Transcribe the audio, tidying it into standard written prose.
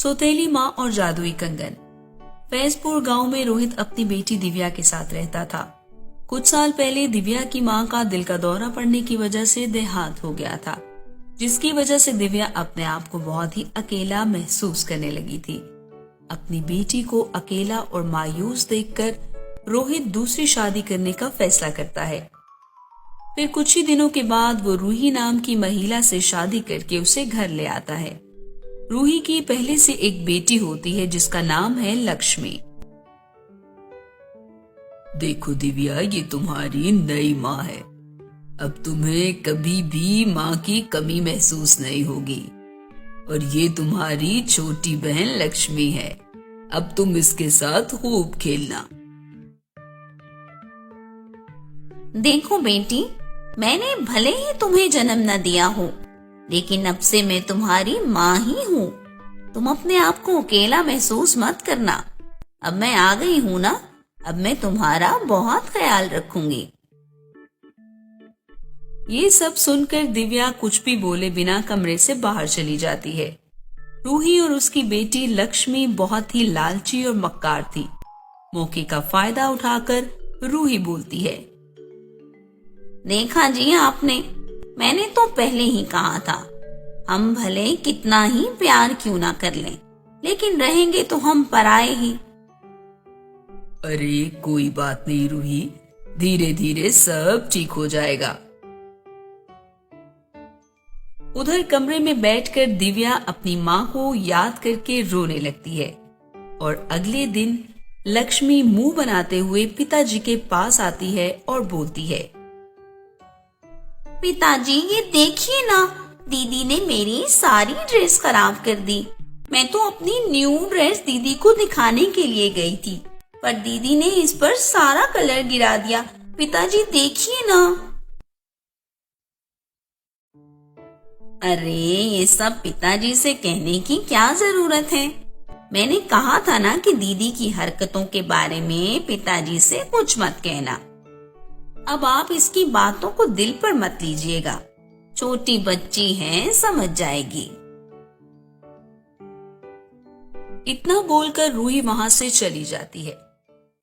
सौतेली माँ और जादुई कंगन। फैजपुर गांव में रोहित अपनी बेटी दिव्या के साथ रहता था। कुछ साल पहले दिव्या की माँ का दिल का दौरा पड़ने की वजह से देहांत हो गया था, जिसकी वजह से दिव्या अपने आप को बहुत ही अकेला महसूस करने लगी थी। अपनी बेटी को अकेला और मायूस देखकर रोहित दूसरी शादी करने का फैसला करता है। फिर कुछ ही दिनों के बाद वो रूही नाम की महिला से शादी करके उसे घर ले आता है। रूही की पहले से एक बेटी होती है जिसका नाम है लक्ष्मी। देखो दिव्या, ये तुम्हारी नई माँ है। अब तुम्हें कभी भी माँ की कमी महसूस नहीं होगी। और ये तुम्हारी छोटी बहन लक्ष्मी है। अब तुम इसके साथ खूब खेलना। देखो बेटी, मैंने भले ही तुम्हें जन्म न दिया हो, लेकिन अब से मैं तुम्हारी माँ ही हूँ। तुम अपने आप को अकेला महसूस मत करना। अब मैं आ गई हूँ ना, अब मैं तुम्हारा बहुत ख्याल रखूंगी। ये सब सुनकर दिव्या कुछ भी बोले बिना कमरे से बाहर चली जाती है। रूही और उसकी बेटी लक्ष्मी बहुत ही लालची और मक्कार थी। मौके का फायदा उठाकर रूही बोलती है, देखा जी आपने, मैंने तो पहले ही कहा था, हम भले कितना ही प्यार क्यों ना कर लें, लेकिन रहेंगे तो हम पराए ही। अरे कोई बात नहीं रूही, धीरे धीरे सब ठीक हो जाएगा। उधर कमरे में बैठकर दिव्या अपनी माँ को याद करके रोने लगती है। और अगले दिन लक्ष्मी मुंह बनाते हुए पिताजी के पास आती है और बोलती है, पिताजी ये देखिए ना, दीदी ने मेरी सारी ड्रेस खराब कर दी। मैं तो अपनी न्यू ड्रेस दीदी को दिखाने के लिए गई थी, पर दीदी ने इस पर सारा कलर गिरा दिया। पिताजी देखिए ना। अरे ये सब पिताजी से कहने की क्या जरूरत है। मैंने कहा था ना कि दीदी की हरकतों के बारे में पिताजी से कुछ मत कहना। अब आप इसकी बातों को दिल पर मत लीजिएगा, छोटी बच्ची है, समझ जाएगी। इतना बोलकर रूही वहां से चली जाती है।